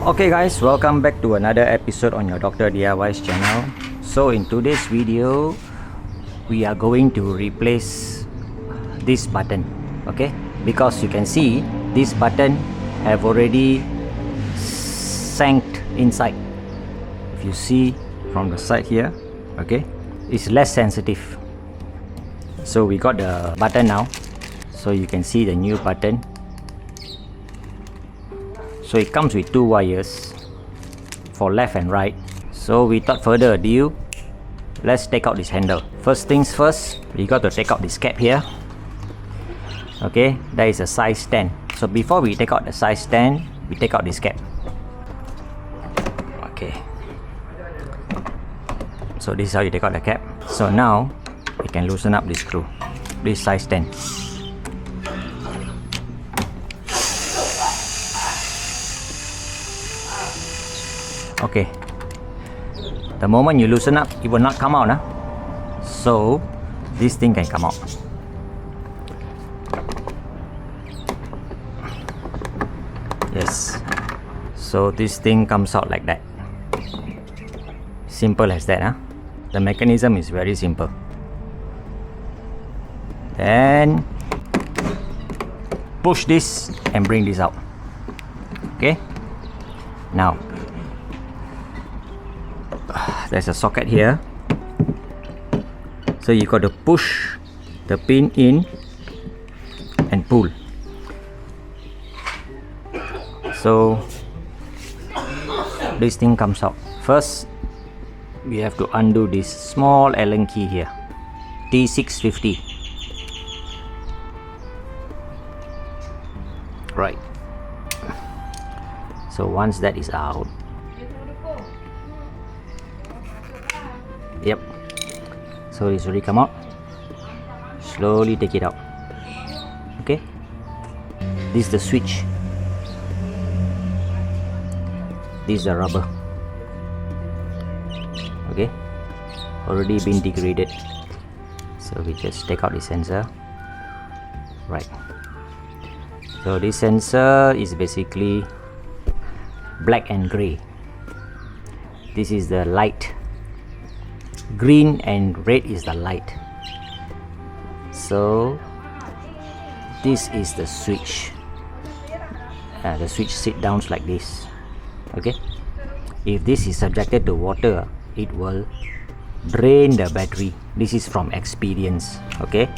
Okay guys, welcome back to another episode on your Dr. DIY's channel. So in today's video, we are going to replace this button, okay? Because you can see this button have already sank inside. If you see from the side here, okay, it's less sensitive. So we got the button now, so you can see the new button. So it comes with two wires for left and right. So without further ado, let's take out this handle. First things first, we got to take out this cap here. Okay, that is a size 10. So before we take out the size 10, we take out this cap. Okay, so this is how you take out the cap. So now we can loosen up this screw, this size 10. Okay, the moment you loosen up, it will not come out, huh? So this thing can come out. Yes, so this thing comes out like that. Simple as that, huh? The mechanism is very simple. Then push this and bring this out. Okay, now there's a socket here, so you got to push the pin in and pull. So this thing comes out. First we have to undo this small Allen key here, T650. Right, so once that is out, yep, so it's already come out. Slowly take it out. Okay, this is the switch, this is the rubber. Okay, already been degraded, so we just take out the sensor. Right, so this sensor is basically black and gray. This is the light, green and red is the light. So this is the switch. The switch sit down like this. Okay, if this is subjected to water, it will drain the battery. This is from experience. Okay,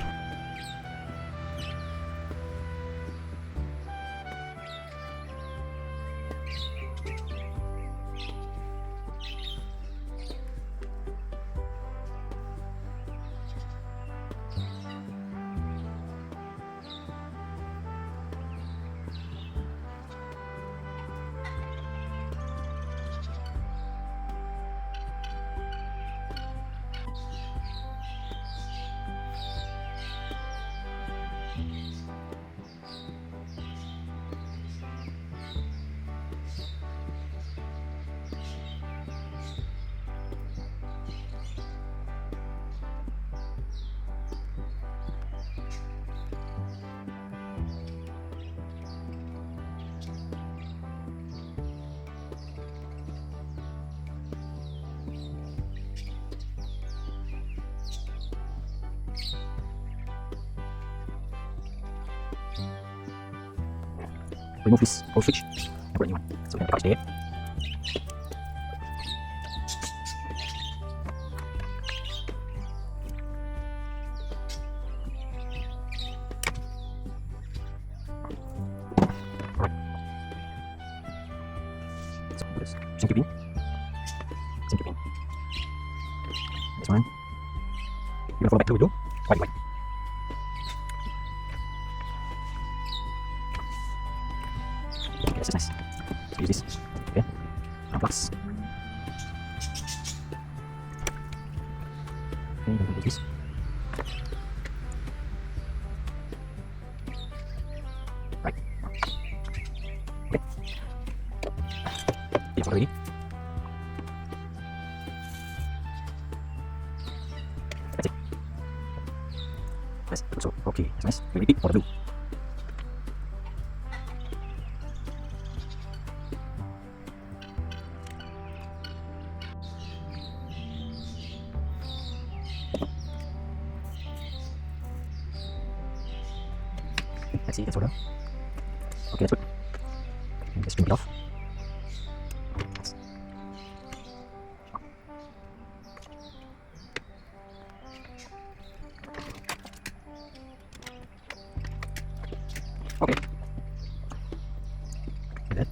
remove this old switch and put a new one. So we can take out there. So this same pin. This one. You follow back to the window. White. Yes, that's nice. So use this. Okay. Now plus. Okay, then use this. Right. Okay. It's already. That's it. That's so okay. That's nice. We repeat for the blue. let's see, let's order. Okay, that's good. Just trim it off. Okay. Like that.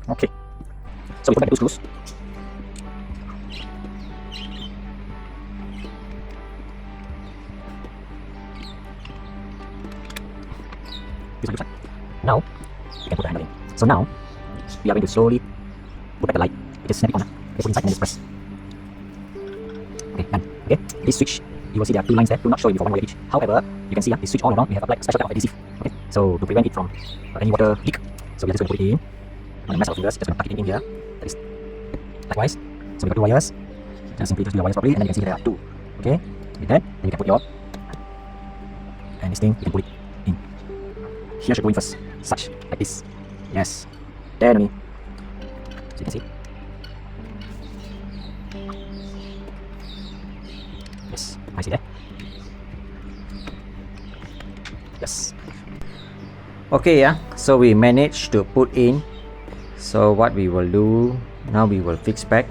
Okay, so we put back the two screws. This one. Now we can put the handle in. So now we are going to slowly put back the light. Just snap it on. Okay, put inside and then just press. Okay, done. Okay, this switch, you will see there are two lines there. Do not show it for one wire each. However, you can see this switch all around we have applied a special type of adhesive. Okay, so to prevent it from any water leak, so we are just going to put it in. I'm going to mess our fingers, just going to tuck it in here. That is likewise. So we got two wires. Just simply just do the wires properly, and then you can see there are two. Okay, with that, then you can put your and this thing you can put it in. Here should go in first, such like this. Yes. Then only. So you can see. Yes, I see that. Yes. Okay, yeah. So we managed to put in. So what we will do now, we will fix back.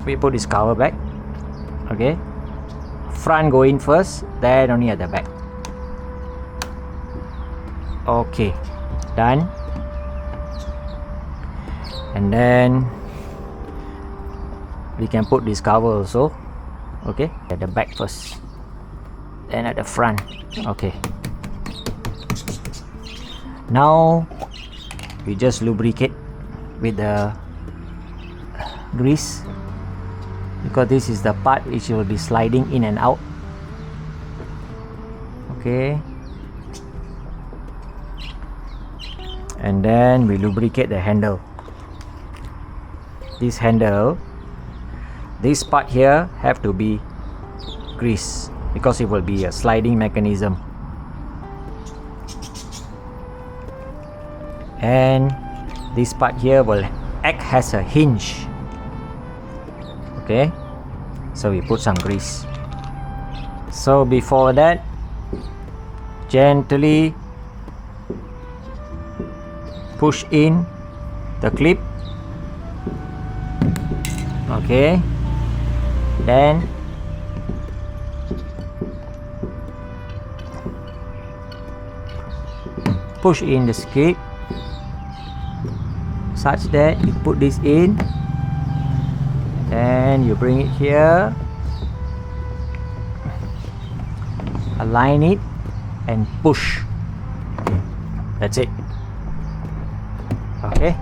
We put this cover back. Okay, front go in first, then only at the back. Okay, done. And then we can put this cover also. Okay, at the back first, then at the front. Okay, now we just lubricate with the grease, because this is the part which will be sliding in and out. Okay, and then we lubricate the handle. This handle, this part here have to be grease, because it will be a sliding mechanism. And this part here will act as a hinge. Okay, so we put some grease. So before that, gently push in the clip. Okay, then push in the clip such that you put this in, then you bring it here, align it and push. That's it. Okay,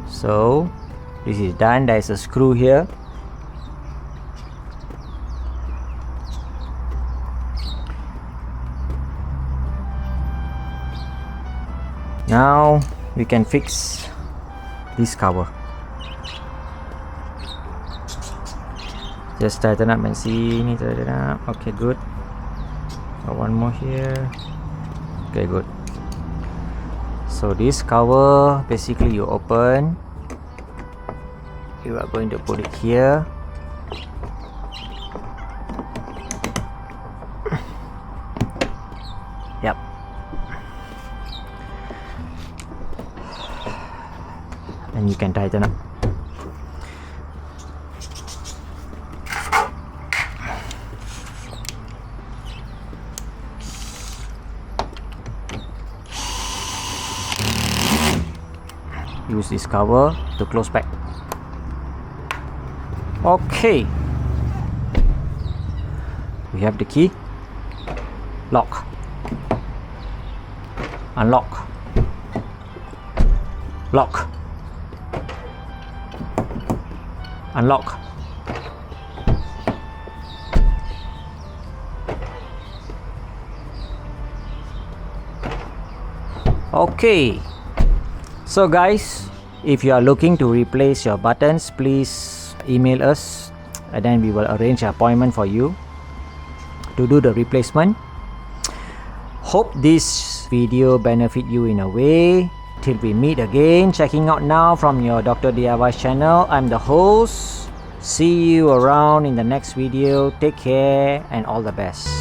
so this is done. There is a screw here. Now we can fix this cover. Just tighten up and see. Need to tighten up. Okay, good. Got one more here. Okay, good. So this cover, basically you open. You are going to put it here. Yep. And you can tighten up. Use this cover to close back. Okay, we have the key. Lock, unlock, lock, unlock, Okay, so guys, if you are looking to replace your buttons, please email us and then we will arrange an appointment for you to do the replacement. Hope this video benefit you in a way. Till we meet again, checking out now from your Dr. DIY channel. I'm the host. See you around in the next video. Take care and all the best.